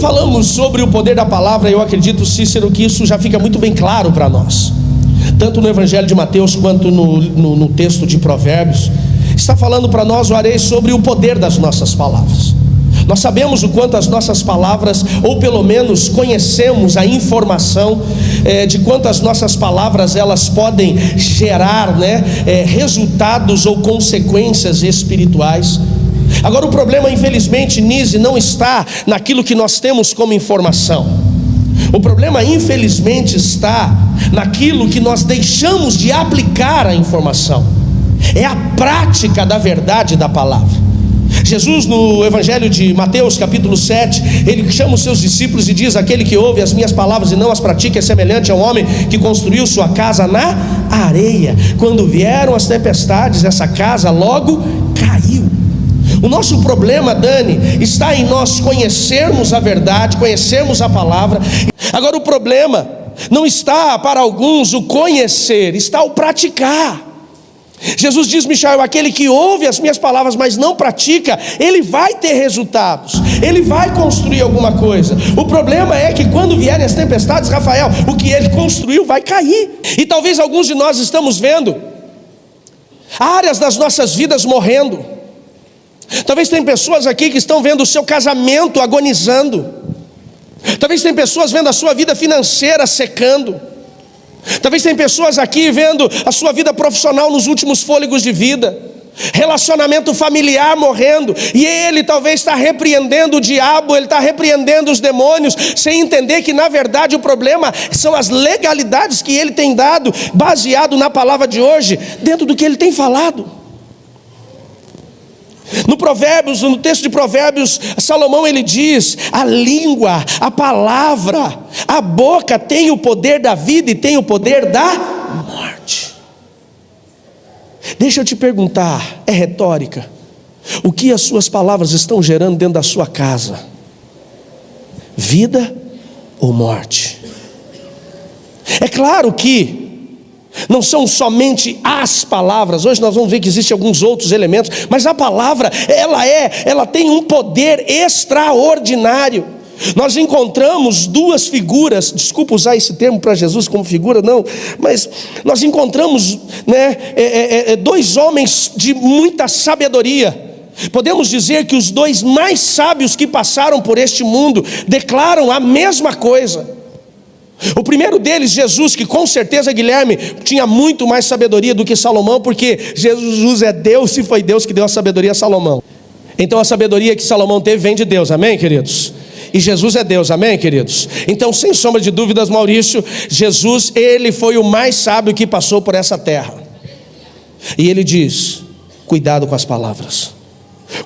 falamos sobre o poder da palavra, eu acredito, Cícero, que isso já fica muito bem claro para nós, tanto no Evangelho de Mateus quanto no texto de Provérbios. Está falando para nós, Juarez, sobre o poder das nossas palavras. Nós sabemos o quanto as nossas palavras, ou pelo menos conhecemos a informação de quanto as nossas palavras elas podem gerar, resultados ou consequências espirituais. Agora o problema, infelizmente, Nise, não está naquilo que nós temos como informação. O problema, infelizmente, está naquilo que nós deixamos de aplicar a informação. É a prática da verdade da palavra. Jesus, no Evangelho de Mateus, capítulo 7, ele chama os seus discípulos e diz: aquele que ouve as minhas palavras e não as pratica é semelhante a um homem que construiu sua casa na areia. Quando vieram as tempestades, essa casa logo caiu. O nosso problema, Dani, está em nós conhecermos a verdade, conhecermos a palavra. Agora o problema não está para alguns o conhecer, está o praticar. Jesus diz, Michael, aquele que ouve as minhas palavras, mas não pratica, ele vai ter resultados, ele vai construir alguma coisa. O problema é que quando vierem as tempestades, Rafael, o que ele construiu vai cair. E talvez alguns de nós estamos vendo áreas das nossas vidas morrendo. Talvez tem pessoas aqui que estão vendo o seu casamento agonizando. Talvez tem pessoas vendo a sua vida financeira secando. Talvez tem pessoas aqui vendo a sua vida profissional nos últimos fôlegos de vida, relacionamento familiar morrendo, e ele talvez está repreendendo o diabo, ele está repreendendo os demônios, sem entender que na verdade o problema são as legalidades que ele tem dado, baseado na palavra de hoje, dentro do que ele tem falado. No Provérbios, no texto de Provérbios, Salomão ele diz: a língua, a palavra, a boca tem o poder da vida e tem o poder da morte. Deixa eu te perguntar, é retórica: o que as suas palavras estão gerando dentro da sua casa? Vida ou morte? É claro que não são somente as palavras. Hoje nós vamos ver que existem alguns outros elementos, mas a palavra, ela tem um poder extraordinário. Nós encontramos duas figuras, desculpa usar esse termo para Jesus como figura, não, mas nós encontramos dois homens de muita sabedoria. Podemos dizer que os dois mais sábios que passaram por este mundo declaram a mesma coisa. O primeiro deles, Jesus, que com certeza, Guilherme, tinha muito mais sabedoria do que Salomão, porque Jesus é Deus e foi Deus que deu a sabedoria a Salomão. Então a sabedoria que Salomão teve vem de Deus, amém, queridos? E Jesus é Deus, amém, queridos? Então, sem sombra de dúvidas, Maurício, Jesus, ele foi o mais sábio que passou por essa terra. E ele diz: cuidado com as palavras,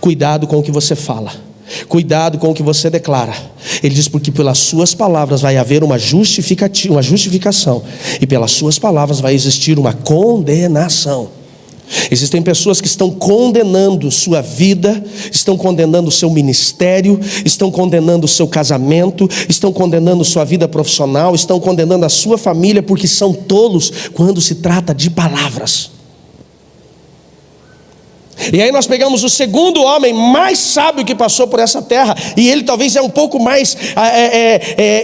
cuidado com o que você fala, cuidado com o que você declara. Ele diz: porque pelas suas palavras vai haver uma justificação, e pelas suas palavras vai existir uma condenação. Existem pessoas que estão condenando sua vida, estão condenando o seu ministério, estão condenando o seu casamento, estão condenando sua vida profissional, estão condenando a sua família, porque são tolos quando se trata de palavras. E aí nós pegamos o segundo homem mais sábio que passou por essa terra, e ele talvez é um pouco mais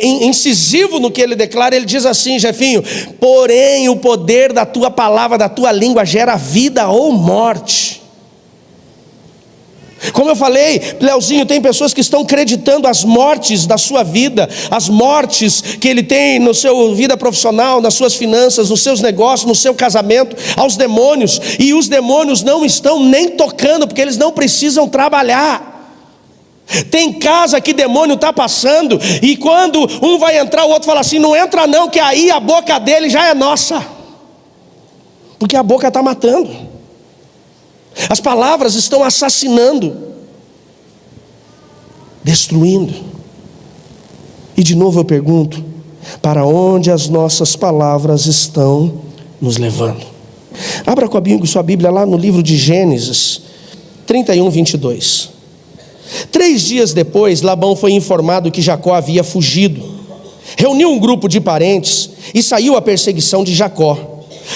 incisivo no que ele declara. Ele diz assim, Jefinho: porém o poder da tua palavra, da tua língua gera vida ou morte. Como eu falei, Leozinho, tem pessoas que estão acreditando as mortes da sua vida, as mortes que ele tem na sua vida profissional, nas suas finanças, nos seus negócios, no seu casamento, aos demônios. E os demônios não estão nem tocando, porque eles não precisam trabalhar. Tem casa que demônio está passando, e quando um vai entrar, o outro fala assim: não entra não, que aí a boca dele já é nossa, porque a boca está matando. As palavras estão assassinando, destruindo. E de novo eu pergunto: para onde as nossas palavras estão nos levando? Abra comigo sua Bíblia lá no livro de Gênesis 31, 22. 3 dias depois, Labão foi informado que Jacó havia fugido. Reuniu um grupo de parentes e saiu à perseguição de Jacó.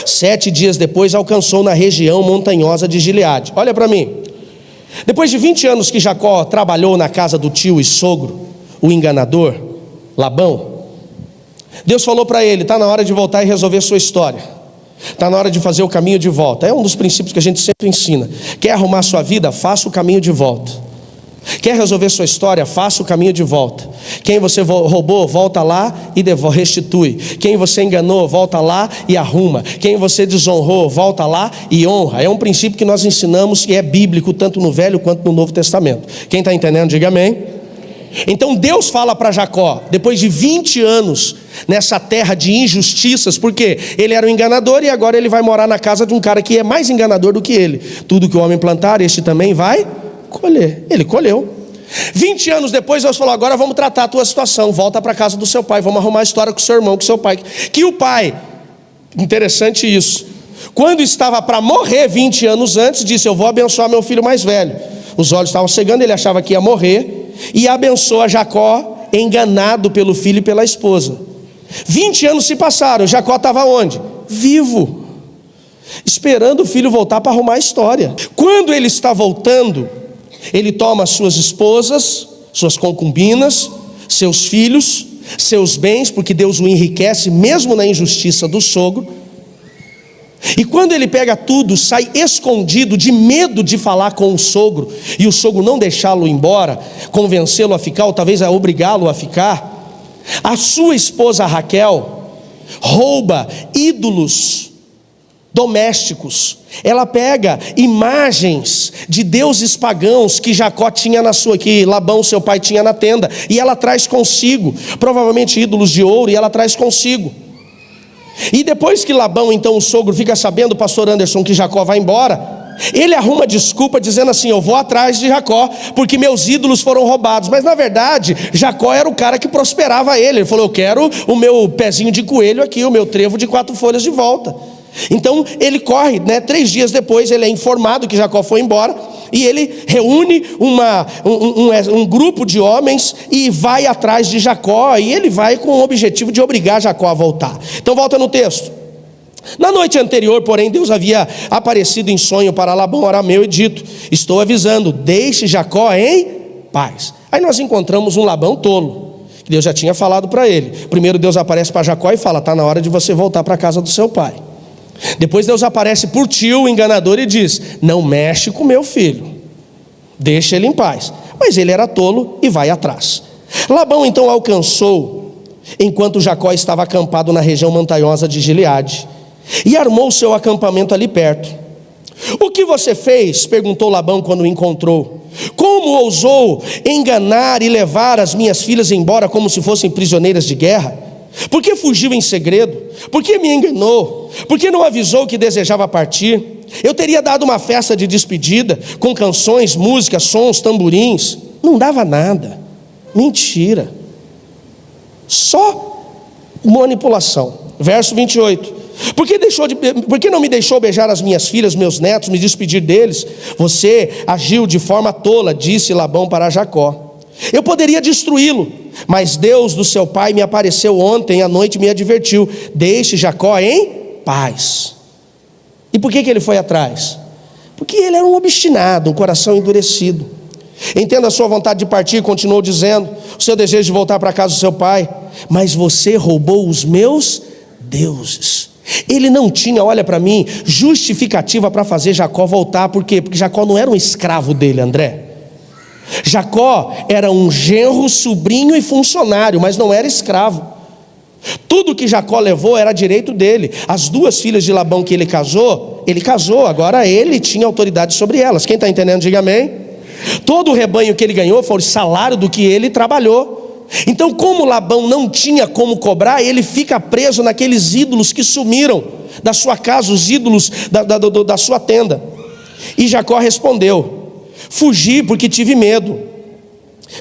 7 dias depois alcançou na região montanhosa de Gileade. Olha para mim. Depois de 20 anos que Jacó trabalhou na casa do tio e sogro, o enganador, Labão, Deus falou para ele: está na hora de voltar e resolver sua história, está na hora de fazer o caminho de volta. É um dos princípios que a gente sempre ensina. Quer arrumar sua vida? Faça o caminho de volta. Quer resolver sua história? Faça o caminho de volta. Quem você roubou, volta lá e restitui. Quem você enganou, volta lá e arruma. Quem você desonrou, volta lá e honra. É um princípio que nós ensinamos e é bíblico tanto no Velho quanto no Novo Testamento. Quem está entendendo, diga amém. Então Deus fala para Jacó, depois de 20 anos nessa terra de injustiças, porque ele era um enganador e agora ele vai morar na casa de um cara que é mais enganador do que ele. Tudo que o homem plantar, este também vai colher. Ele colheu. 20 anos depois Deus falou: agora vamos tratar a tua situação, volta para a casa do seu pai, vamos arrumar a história com o seu irmão, com o seu pai. Que o pai, interessante isso, quando estava para morrer 20 anos antes, disse: eu vou abençoar meu filho mais velho. Os olhos estavam cegando, ele achava que ia morrer, e abençoa Jacó, enganado pelo filho e pela esposa. 20 anos se passaram, Jacó estava onde? Vivo, esperando o filho voltar para arrumar a história. Quando ele está voltando, ele toma suas esposas, suas concubinas, seus filhos, seus bens, porque Deus o enriquece mesmo na injustiça do sogro. E quando ele pega tudo, sai escondido, de medo de falar com o sogro, e o sogro não deixá-lo embora, convencê-lo a ficar, ou talvez a obrigá-lo a ficar. A sua esposa Raquel rouba ídolos domésticos. Ela pega imagens de deuses pagãos que Jacó tinha que Labão, seu pai, tinha na tenda, e ela traz consigo, provavelmente ídolos de ouro, e ela traz consigo. E depois que Labão, então o sogro, fica sabendo, pastor Anderson, que Jacó vai embora, ele arruma desculpa dizendo assim: eu vou atrás de Jacó, porque meus ídolos foram roubados. Mas na verdade, Jacó era o cara que prosperava ele. Ele falou: eu quero o meu pezinho de coelho aqui, o meu trevo de 4 folhas de volta. Então ele corre, 3 dias depois ele é informado que Jacó foi embora, e ele reúne um grupo de homens e vai atrás de Jacó, e ele vai com o objetivo de obrigar Jacó a voltar. Então volta no texto. Na noite anterior, porém, Deus havia aparecido em sonho para Labão arameu e dito: estou avisando, deixe Jacó em paz. Aí nós encontramos um Labão tolo, que Deus já tinha falado para ele. Primeiro Deus aparece para Jacó e fala: está na hora de você voltar para a casa do seu pai. Depois Deus aparece por tio, o enganador, e diz: não mexe com meu filho, deixa ele em paz. Mas ele era tolo e vai atrás. Labão então alcançou, enquanto Jacó estava acampado na região montanhosa de Gileade, e armou seu acampamento ali perto. O que você fez? Perguntou Labão quando o encontrou. Como ousou enganar e levar as minhas filhas embora como se fossem prisioneiras de guerra? Por que fugiu em segredo? Por que me enganou? Por que não avisou que desejava partir? Eu teria dado uma festa de despedida, com canções, músicas, sons, tamborins. Não dava nada. Mentira. Só manipulação. Verso 28. Por que não me deixou beijar as minhas filhas, meus netos, me despedir deles? Você agiu de forma tola, disse Labão para Jacó. Eu poderia destruí-lo, mas Deus do seu pai me apareceu ontem à noite e me advertiu: deixe Jacó em paz. E por que ele foi atrás? Porque ele era um obstinado, um coração endurecido. Entenda a sua vontade de partir, continuou dizendo, o seu desejo de voltar para a casa do seu pai, mas você roubou os meus deuses. Ele não tinha, olha para mim, justificativa para fazer Jacó voltar. Por quê? Porque Jacó não era um escravo dele, André. Jacó era um genro, sobrinho e funcionário, mas não era escravo. Tudo que Jacó levou era direito dele. As 2 filhas de Labão que ele casou, agora ele tinha autoridade sobre elas. Quem está entendendo, diga amém. Todo o rebanho que ele ganhou foi o salário do que ele trabalhou. Então, como Labão não tinha como cobrar, ele fica preso naqueles ídolos que sumiram da sua casa, os ídolos da sua tenda. E Jacó respondeu: fugi porque tive medo,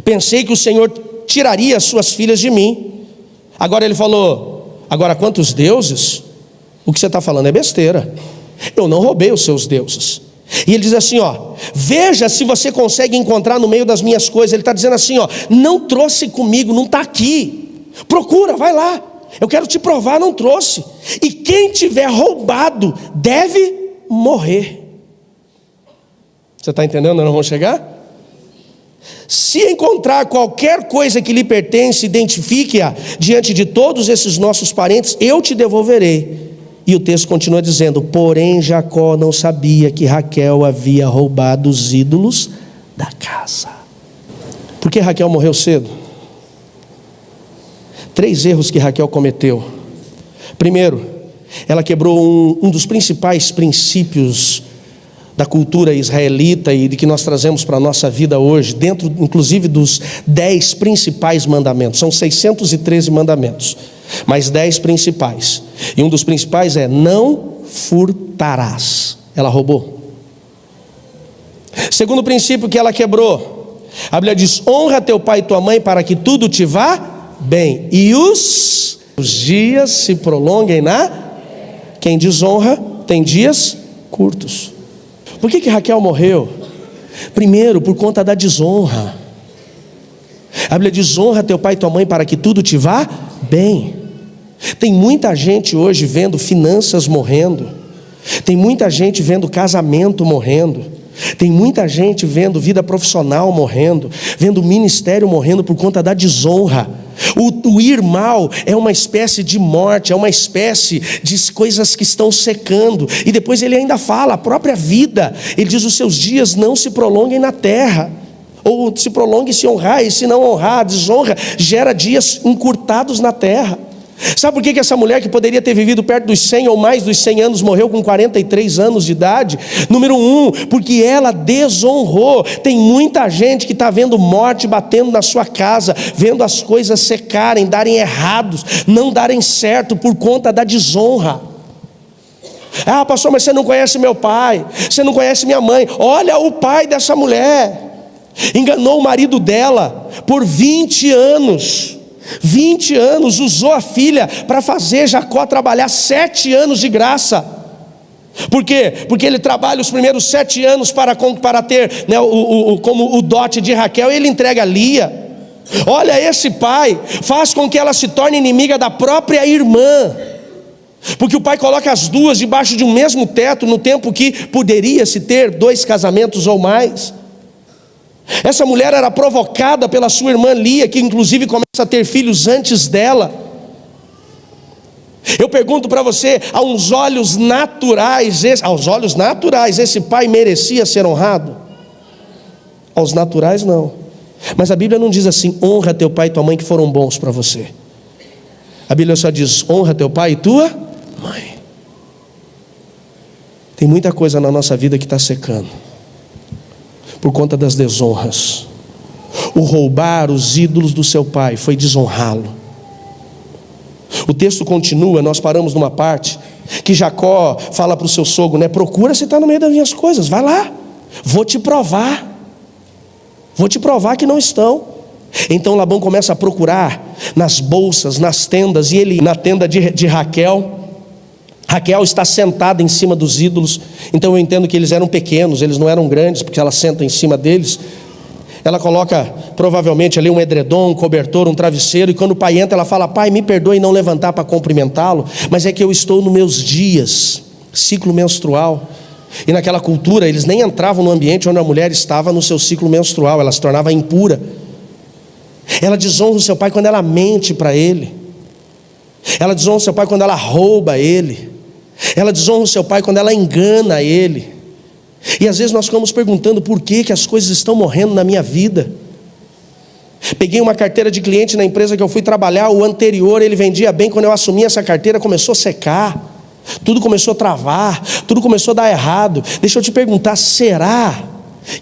pensei que o Senhor tiraria as suas filhas de mim. Agora ele falou: agora quantos deuses? O que você está falando é besteira, eu não roubei os seus deuses. E ele diz assim, veja se você consegue encontrar no meio das minhas coisas. Ele está dizendo assim, não trouxe comigo, não está aqui, procura, vai lá, eu quero te provar, não trouxe. E quem tiver roubado deve morrer. Você está entendendo onde nós vamos chegar? Se encontrar qualquer coisa que lhe pertence, identifique-a diante de todos esses nossos parentes, eu te devolverei. E o texto continua dizendo: porém Jacó não sabia que Raquel havia roubado os ídolos da casa. Por que Raquel morreu cedo? 3 erros que Raquel cometeu. Primeiro, ela quebrou um dos principais princípios da cultura israelita e de que nós trazemos para a nossa vida hoje, dentro inclusive dos 10 principais mandamentos. São 613 mandamentos, mas 10 principais. E um dos principais é: não furtarás. Ela roubou. Segundo princípio que ela quebrou, a Bíblia diz: honra teu pai e tua mãe para que tudo te vá bem e os dias se prolonguem Quem desonra tem dias curtos. Por que Raquel morreu? Primeiro, por conta da desonra. A Bíblia diz: honra teu pai e tua mãe para que tudo te vá bem. Tem muita gente hoje vendo finanças morrendo, tem muita gente vendo casamento morrendo, tem muita gente vendo vida profissional morrendo, vendo ministério morrendo por conta da desonra. O ir mal é uma espécie de morte, é uma espécie de coisas que estão secando. E depois ele ainda fala, a própria vida, ele diz: os seus dias não se prolonguem na terra, ou se prolongue se honrar, e se não honrar, a desonra gera dias encurtados na terra. Sabe por que essa mulher, que poderia ter vivido perto dos 100 ou mais dos 100 anos, morreu com 43 anos de idade? Número 1, porque ela desonrou. Tem muita gente que está vendo morte batendo na sua casa, vendo as coisas secarem, darem errados, não darem certo por conta da desonra. Ah, pastor, mas você não conhece meu pai, você não conhece minha mãe. Olha o pai dessa mulher, enganou o marido dela por 20 anos. 20 anos, usou a filha para fazer Jacó trabalhar 7 anos de graça. Por quê? Porque ele trabalha os primeiros 7 anos para ter, né, como o dote de Raquel, e ele entrega Lia. Olha, esse pai faz com que ela se torne inimiga da própria irmã, porque o pai coloca as duas debaixo de um mesmo teto, no tempo que poderia se ter 2 casamentos ou mais. Essa mulher era provocada pela sua irmã Lia, que inclusive começa a ter filhos antes dela. Eu pergunto para você, aos olhos naturais, esse pai merecia ser honrado? Aos naturais não. Mas a Bíblia não diz assim: honra teu pai e tua mãe que foram bons para você. A Bíblia só diz: honra teu pai e tua mãe. Tem muita coisa na nossa vida que está secando por conta das desonras. O roubar os ídolos do seu pai foi desonrá-lo. O texto continua, nós paramos numa parte que Jacó fala para o seu sogro, né? Procura se está no meio das minhas coisas, vai lá, vou te provar que não estão. Então Labão começa a procurar nas bolsas, nas tendas, e ele na tenda de Raquel está sentada em cima dos ídolos. Então eu entendo que eles eram pequenos, eles não eram grandes, porque ela senta em cima deles. Ela coloca provavelmente ali um edredom, um cobertor, um travesseiro, e quando o pai entra ela fala: pai, me perdoe não levantar para cumprimentá-lo, mas é que eu estou nos meus dias, ciclo menstrual. E naquela cultura eles nem entravam no ambiente onde a mulher estava no seu ciclo menstrual, ela se tornava impura. Ela desonra o seu pai quando ela mente para ele, ela desonra o seu pai quando ela rouba ele, ela desonra o seu pai quando ela engana ele. E às vezes nós ficamos perguntando: por que as coisas estão morrendo na minha vida? Peguei uma carteira de cliente na empresa que eu fui trabalhar. O anterior ele vendia bem, quando eu assumi essa carteira começou a secar, tudo começou a travar, tudo começou a dar errado. Deixa eu te perguntar, será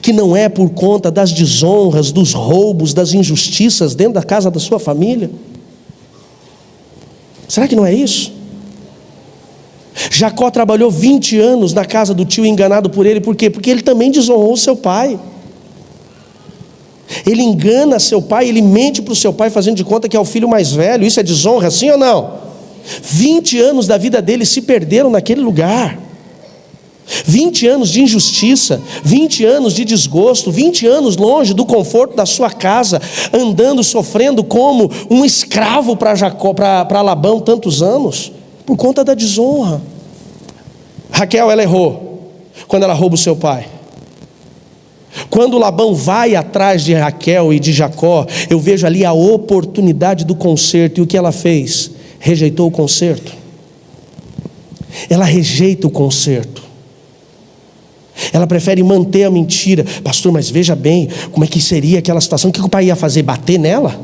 que não é por conta das desonras, dos roubos, das injustiças dentro da casa da sua família? Será que não é isso? Jacó trabalhou 20 anos na casa do tio, enganado por ele. Por quê? Porque ele também desonrou seu pai. Ele engana seu pai, ele mente para o seu pai, fazendo de conta que é o filho mais velho. Isso é desonra, sim ou não? 20 anos da vida dele se perderam naquele lugar. 20 anos de injustiça, 20 anos de desgosto, 20 anos longe do conforto da sua casa, andando, sofrendo como um escravo para Jacó, para Labão, tantos anos, por conta da desonra. Raquel, ela errou quando ela rouba o seu pai. Quando Labão vai atrás de Raquel e de Jacó, eu vejo ali a oportunidade do conserto. E o que ela fez? Rejeitou o conserto. Ela rejeita o conserto. Ela prefere manter a mentira. Pastor, mas veja bem, como é que seria aquela situação? O que o pai ia fazer? Bater nela?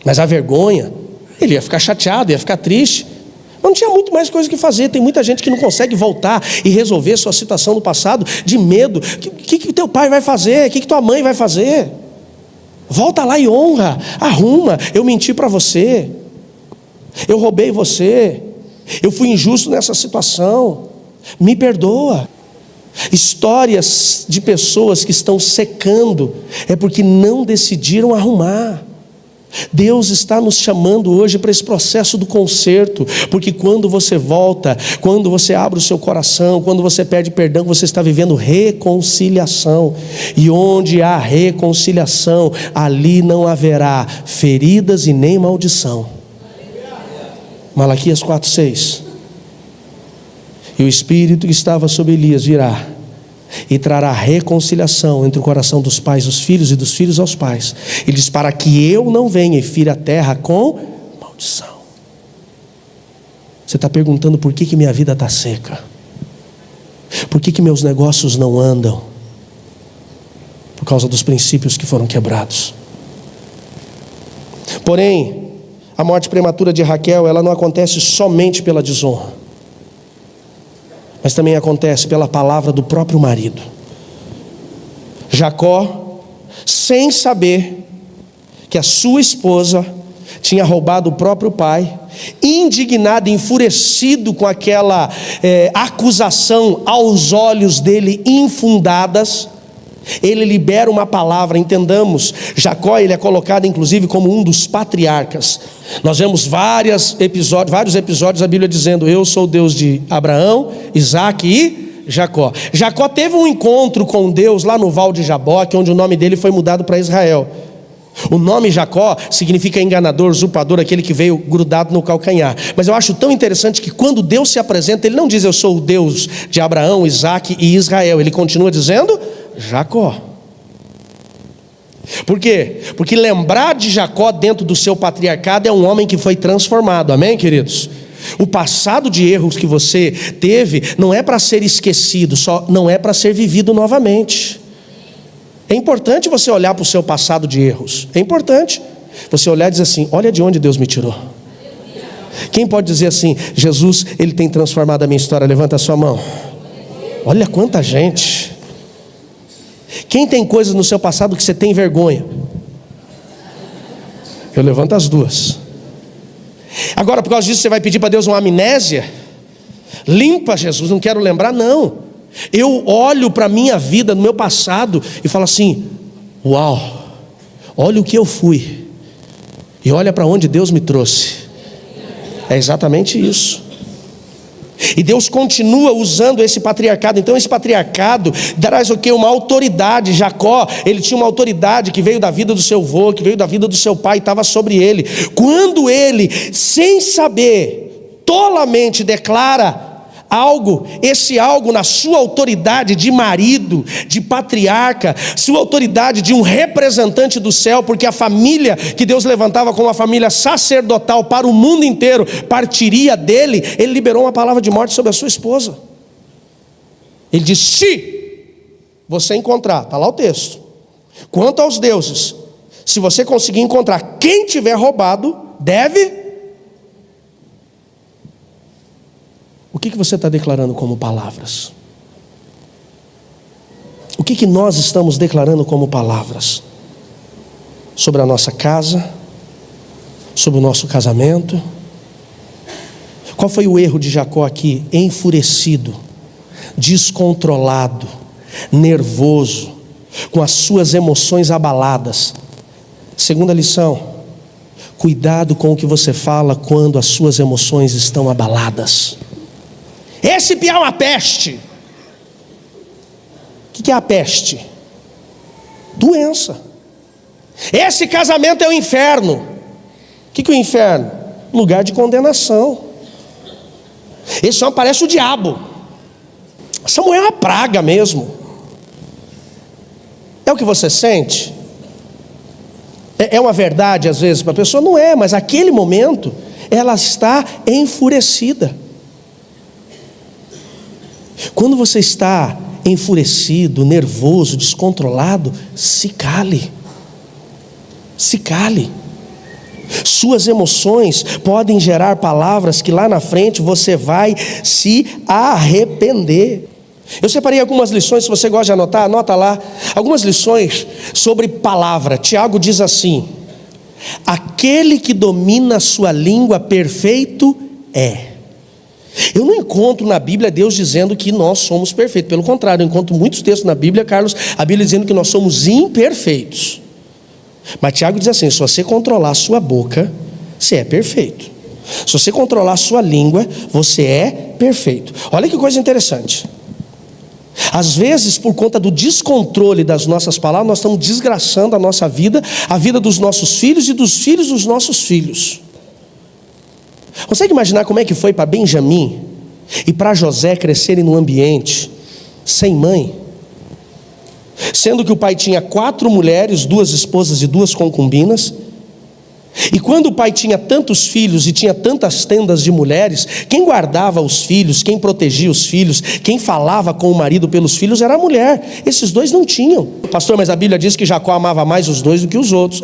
Mas a vergonha, ele ia ficar chateado, ia ficar triste. Não tinha muito mais coisa que fazer. Tem muita gente que não consegue voltar e resolver sua situação no passado de medo. O que teu pai vai fazer? O que tua mãe vai fazer? Volta lá e honra, arruma. Eu menti para você, eu roubei você, eu fui injusto nessa situação, me perdoa. Histórias de pessoas que estão secando é porque não decidiram arrumar. Deus está nos chamando hoje para esse processo do conserto, porque quando você volta, quando você abre o seu coração, quando você pede perdão, você está vivendo reconciliação. E onde há reconciliação, ali não haverá feridas e nem maldição. Malaquias 4:6. E o Espírito que estava sobre Elias virá e trará reconciliação entre o coração dos pais aos filhos e dos filhos aos pais. Ele diz: para que eu não venha e fira a terra com maldição. Você está perguntando por que minha vida está seca? Por que meus negócios não andam? Por causa dos princípios que foram quebrados. Porém, a morte prematura de Raquel, ela não acontece somente pela desonra, mas também acontece pela palavra do próprio marido. Jacó, sem saber que a sua esposa tinha roubado o próprio pai, indignado, enfurecido com aquela acusação aos olhos dele infundadas, ele libera uma palavra. Entendamos, Jacó, ele é colocado inclusive como um dos patriarcas. Nós vemos vários episódios da Bíblia dizendo: eu sou o Deus de Abraão, Isaac e Jacó. Jacó teve um encontro com Deus lá no Val de Jaboque, onde o nome dele foi mudado para Israel. O nome Jacó significa enganador, usurpador, aquele que veio grudado no calcanhar. Mas eu acho tão interessante que quando Deus se apresenta, ele não diz: eu sou o Deus de Abraão, Isaac e Israel. Ele continua dizendo Jacó. Por quê? Porque lembrar de Jacó dentro do seu patriarcado é um homem que foi transformado. Amém, queridos? O passado de erros que você teve não é para ser esquecido, só não é para ser vivido novamente. É importante você olhar para o seu passado de erros. É importante você olhar e dizer assim: olha de onde Deus me tirou. Quem pode dizer assim: Jesus, ele tem transformado a minha história? Levanta a sua mão. Olha quanta gente. Quem tem coisas no seu passado que você tem vergonha? Eu levanto as duas. Agora, por causa disso, você vai pedir para Deus uma amnésia? Limpa, Jesus, não quero lembrar. Não. Eu olho para a minha vida, no meu passado, e falo assim: uau, olha o que eu fui, e olha para onde Deus me trouxe. É exatamente isso. E Deus continua usando esse patriarcado. Então esse patriarcado traz o quê? Uma autoridade. Jacó, ele tinha uma autoridade que veio da vida do seu avô, que veio da vida do seu pai, estava sobre ele. Quando ele, sem saber, tolamente declara algo, esse algo na sua autoridade de marido, de patriarca, sua autoridade de um representante do céu, porque a família que Deus levantava como uma família sacerdotal para o mundo inteiro partiria dele. Ele liberou uma palavra de morte sobre a sua esposa. Ele disse: se você encontrar, está lá o texto, quanto aos deuses, se você conseguir encontrar quem tiver roubado, deve. O que você está declarando como palavras? O que nós estamos declarando como palavras? Sobre a nossa casa? Sobre o nosso casamento? Qual foi o erro de Jacó aqui? Enfurecido, descontrolado, nervoso, com as suas emoções abaladas. Segunda lição: cuidado com o que você fala quando as suas emoções estão abaladas. Esse piá é uma peste. O que é a peste? Doença. Esse casamento é o inferno. O que é o inferno? Lugar de condenação. Esse homem parece o diabo. Essa mulher é uma praga mesmo. É o que você sente? É uma verdade às vezes para a pessoa? Não é, mas naquele momento ela está enfurecida. Quando você está enfurecido, nervoso, descontrolado, se cale. Se cale. Suas emoções podem gerar palavras que lá na frente você vai se arrepender. Eu separei algumas lições, se você gosta de anotar, anota lá. Algumas lições sobre palavra. Tiago diz assim: aquele que domina a sua língua perfeito é. Eu não encontro na Bíblia Deus dizendo que nós somos perfeitos. Pelo contrário, eu encontro muitos textos na Bíblia, Carlos, a Bíblia dizendo que nós somos imperfeitos. Mas Tiago diz assim: se você controlar a sua boca, você é perfeito. Se você controlar a sua língua, você é perfeito. Olha que coisa interessante. Às vezes, por conta do descontrole das nossas palavras, nós estamos desgraçando a nossa vida, a vida dos nossos filhos e dos filhos dos nossos filhos. Consegue imaginar como é que foi para Benjamim e para José crescerem num ambiente sem mãe? Sendo que o pai tinha 4 mulheres, 2 esposas e 2 concubinas. E quando o pai tinha tantos filhos e tinha tantas tendas de mulheres, quem guardava os filhos, quem protegia os filhos, quem falava com o marido pelos filhos era a mulher. Esses 2 não tinham. Pastor, mas a Bíblia diz que Jacó amava mais os 2 do que os outros.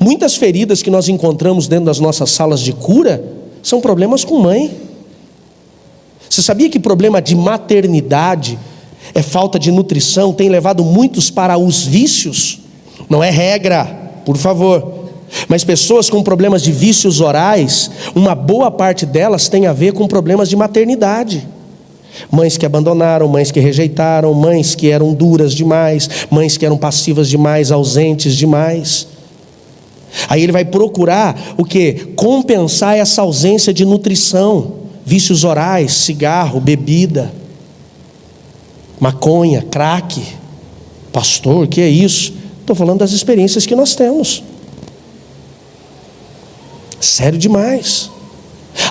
Muitas feridas que nós encontramos dentro das nossas salas de cura são problemas com mãe. Você sabia que problema de maternidade é falta de nutrição, tem levado muitos para os vícios? Não é regra, por favor. Mas pessoas com problemas de vícios orais, uma boa parte delas tem a ver com problemas de maternidade. Mães que abandonaram, mães que rejeitaram, mães que eram duras demais, mães que eram passivas demais, ausentes demais. Aí ele vai procurar o quê? Compensar essa ausência de nutrição. Vícios orais, cigarro, bebida, maconha, crack. Pastor, o que é isso? Estou falando das experiências que nós temos. Sério demais.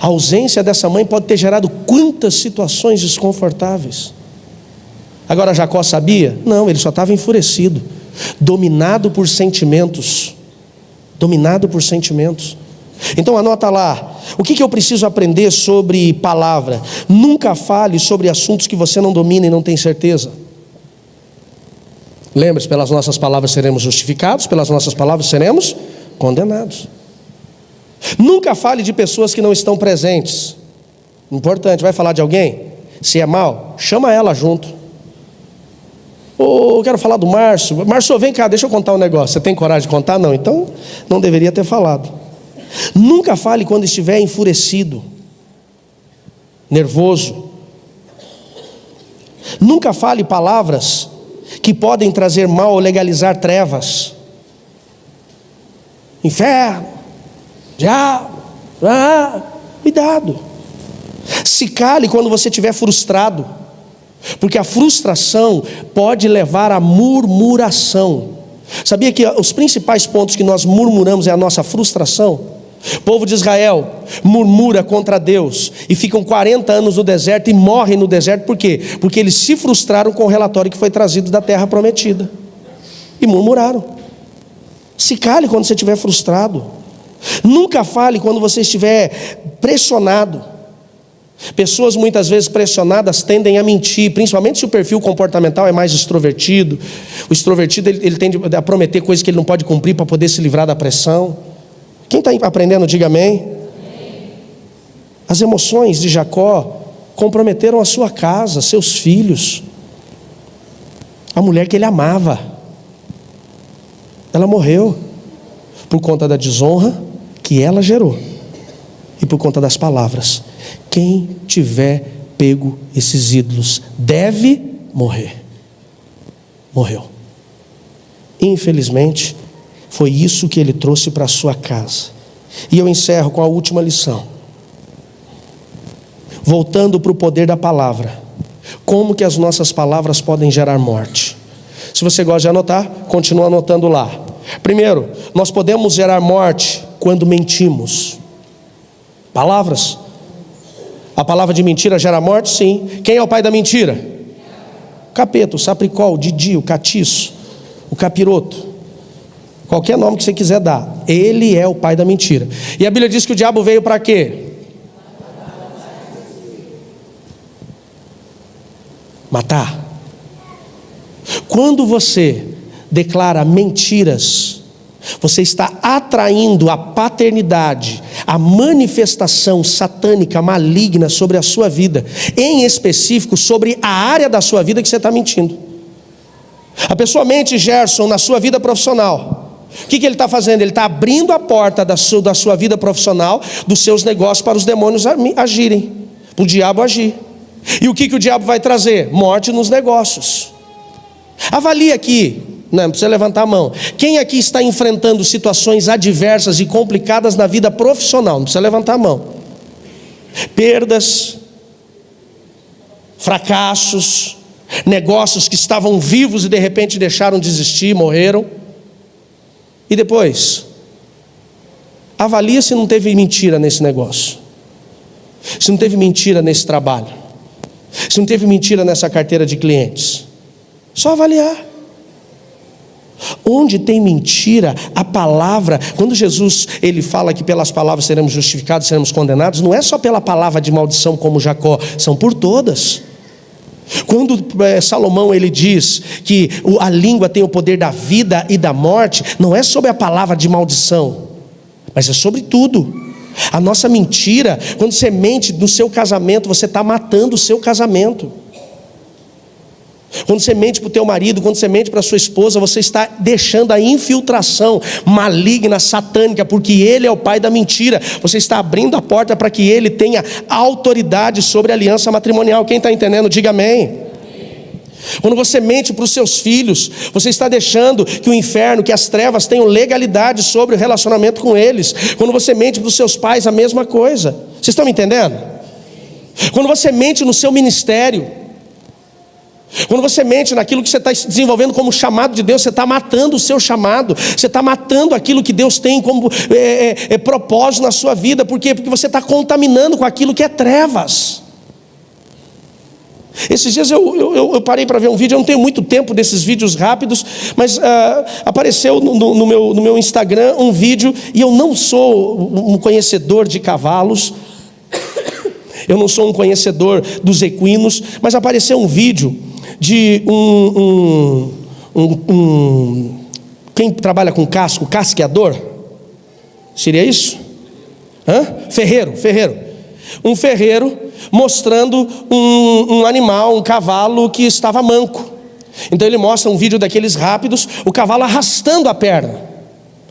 A ausência dessa mãe pode ter gerado quantas situações desconfortáveis. Agora Jacó sabia? Não, ele só estava enfurecido, dominado por sentimentos. Dominado por sentimentos. Então anota lá, o que eu preciso aprender sobre palavra? Nunca fale sobre assuntos que você não domina e não tem certeza. Lembre-se, pelas nossas palavras seremos justificados, pelas nossas palavras seremos condenados. Nunca fale de pessoas que não estão presentes. Importante, vai falar de alguém? Se é mal, chama ela junto. Eu quero falar do Márcio. Márcio, vem cá, deixa eu contar um negócio. Você tem coragem de contar? Não, então não deveria ter falado. Nunca fale quando estiver enfurecido, nervoso. Nunca fale palavras que podem trazer mal ou legalizar trevas. Inferno, diabo, cuidado. Se cale quando você estiver frustrado, porque a frustração pode levar à murmuração. Sabia que os principais pontos que nós murmuramos é a nossa frustração? O povo de Israel murmura contra Deus e ficam 40 anos no deserto e morrem no deserto. Por quê? Porque eles se frustraram com o relatório que foi trazido da terra prometida e murmuraram. Se cale quando você estiver frustrado. Nunca fale quando você estiver pressionado. Pessoas muitas vezes pressionadas tendem a mentir, principalmente se o perfil comportamental é mais extrovertido. O extrovertido ele tende a prometer coisas que ele não pode cumprir para poder se livrar da pressão. Quem está aprendendo, diga amém. As emoções de Jacó comprometeram a sua casa, seus filhos, a mulher que ele amava. Ela morreu por conta da desonra que ela gerou e por conta das palavras. Quem tiver pego esses ídolos deve morrer. Morreu. Infelizmente, foi isso que ele trouxe para a sua casa. E eu encerro com a última lição. Voltando para o poder da palavra. Como que as nossas palavras podem gerar morte? Se você gosta de anotar, continua anotando lá. Primeiro, nós podemos gerar morte quando mentimos. Palavras. A palavra de mentira gera morte? Sim. Quem é o pai da mentira? O capeta, o sapricol, o didi, o catiço, o capiroto, qualquer nome que você quiser dar, ele é o pai da mentira. E a Bíblia diz que o diabo veio para quê? Matar. Quando você declara mentiras, você está atraindo a paternidade, a manifestação satânica maligna sobre a sua vida, em específico sobre a área da sua vida que você está mentindo. A pessoa mente, Gerson, na sua vida profissional. O que ele está fazendo? Ele está abrindo a porta da sua vida profissional, dos seus negócios, para os demônios agirem, para o diabo agir. E o que o diabo vai trazer? Morte nos negócios. Avalie aqui, não precisa levantar a mão. Quem aqui está enfrentando situações adversas e complicadas na vida profissional? Não precisa levantar a mão. Perdas, fracassos, negócios que estavam vivos e de repente deixaram de existir, morreram. E depois, avalia se não teve mentira nesse negócio, se não teve mentira nesse trabalho, se não teve mentira nessa carteira de clientes. Só avaliar. Onde tem mentira, a palavra, quando Jesus ele fala que pelas palavras seremos justificados, seremos condenados, não é só pela palavra de maldição como Jacó, são por todas. Quando Salomão ele diz que a língua tem o poder da vida e da morte, não é sobre a palavra de maldição, mas é sobre tudo. A nossa mentira, quando você mente no seu casamento, você está matando o seu casamento. Quando você mente para o teu marido, quando você mente para a sua esposa, você está deixando a infiltração maligna, satânica, porque ele é o pai da mentira. Você está abrindo a porta para que ele tenha autoridade sobre a aliança matrimonial. Quem está entendendo, diga amém. Quando você mente para os seus filhos, você está deixando que o inferno, que as trevas tenham legalidade sobre o relacionamento com eles. Quando você mente para os seus pais, a mesma coisa. Vocês estão me entendendo? Quando você mente no seu ministério, quando você mente naquilo que você está desenvolvendo como chamado de Deus, você está matando o seu chamado, você está matando aquilo que Deus tem como propósito na sua vida. Por quê? Porque você está contaminando com aquilo que é trevas. Esses dias eu parei para ver um vídeo, eu não tenho muito tempo desses vídeos rápidos, mas apareceu no meu Instagram um vídeo, e eu não sou um conhecedor de cavalos, eu não sou um conhecedor dos equinos, mas apareceu um vídeo de quem trabalha com casco, casqueador, seria isso? Ferreiro, um ferreiro mostrando um animal, um cavalo que estava manco. Então ele mostra um vídeo daqueles rápidos, o cavalo arrastando a perna,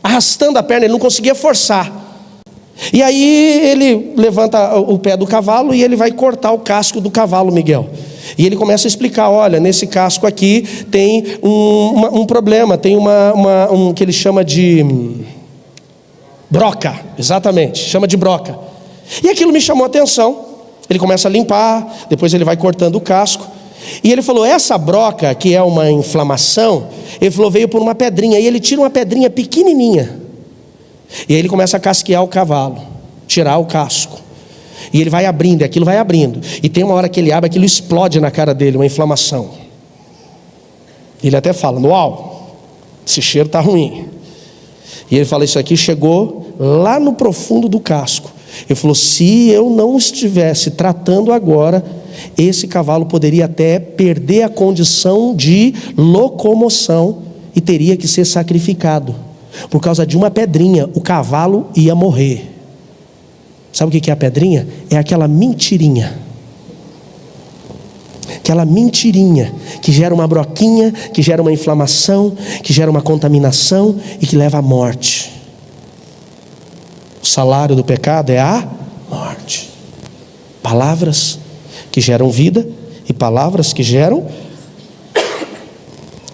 ele não conseguia forçar. E aí ele levanta o pé do cavalo e ele vai cortar o casco do cavalo, Miguel. E ele começa a explicar, olha, nesse casco aqui tem um problema, tem um que ele chama de broca, exatamente, chama de broca. E aquilo me chamou a atenção. Ele começa a limpar, depois ele vai cortando o casco. E ele falou, essa broca, que é uma inflamação, ele falou, veio por uma pedrinha. E ele tira uma pedrinha pequenininha. E aí ele começa a casquear o cavalo, tirar o casco. E ele vai abrindo, e aquilo vai abrindo. E tem uma hora que ele abre, aquilo explode na cara dele, uma inflamação. Ele até fala, uau, esse cheiro está ruim. E ele fala, isso aqui chegou lá no profundo do casco. Ele falou, se eu não estivesse tratando agora, esse cavalo poderia até perder a condição de locomoção e teria que ser sacrificado. Por causa de uma pedrinha, o cavalo ia morrer. Sabe o que é a pedrinha? É aquela mentirinha. Aquela mentirinha que gera uma broquinha, que gera uma inflamação, que gera uma contaminação e que leva à morte. O salário do pecado é a morte. Palavras que geram vida e palavras que geram.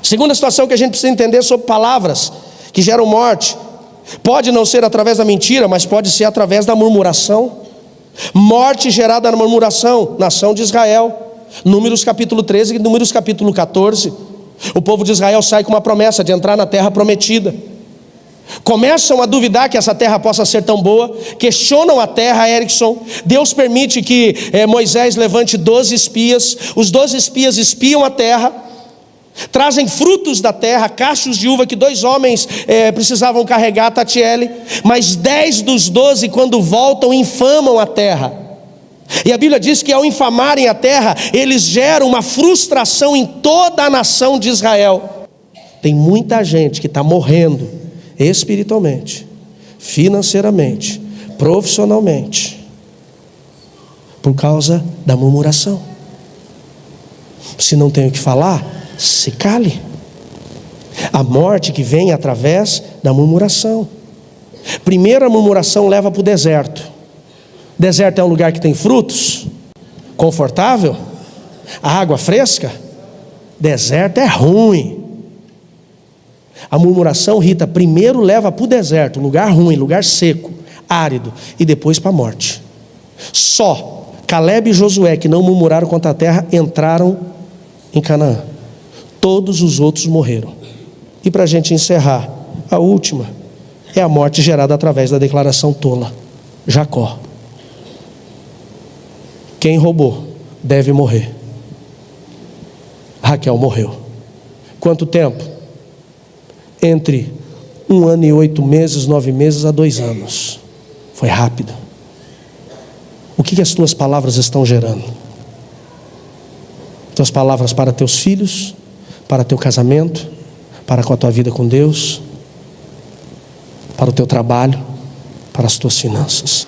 Segunda situação que a gente precisa entender sobre palavras que geram morte. Pode não ser através da mentira, mas pode ser através da murmuração. Morte gerada na murmuração, nação de Israel. Números capítulo 13 e Números capítulo 14. O povo de Israel sai com uma promessa de entrar na terra prometida. Começam a duvidar que essa terra possa ser tão boa, questionam a terra. Erickson, Deus permite que Moisés levante 12 espias, os 12 espias espiam a terra, trazem frutos da terra, cachos de uva que 2 homens precisavam carregar, Tatiele, mas 10 dos 12 quando voltam infamam a terra, e a Bíblia diz que ao infamarem a terra, eles geram uma frustração em toda a nação de Israel. Tem muita gente que está morrendo espiritualmente, financeiramente, profissionalmente, por causa da murmuração. Se não tem o que falar, se cale. A morte que vem através da murmuração. Primeiro, a murmuração leva para o deserto. Deserto é um lugar que tem frutos, confortável, água fresca. Deserto é ruim. A murmuração, Rita, primeiro leva para o deserto, lugar ruim, lugar seco, árido, e depois para a morte. Só Caleb e Josué, que não murmuraram contra a terra, entraram em Canaã. Todos os outros morreram. E para a gente encerrar, a última é a morte gerada através da declaração tola. Jacó. Quem roubou deve morrer. Raquel morreu. Quanto tempo? Entre 1 ano e 8 meses, 9 meses a 2 anos. Foi rápido. O que as tuas palavras estão gerando? Tuas palavras para teus filhos, para teu casamento, para com a tua vida com Deus, para o teu trabalho, para as tuas finanças.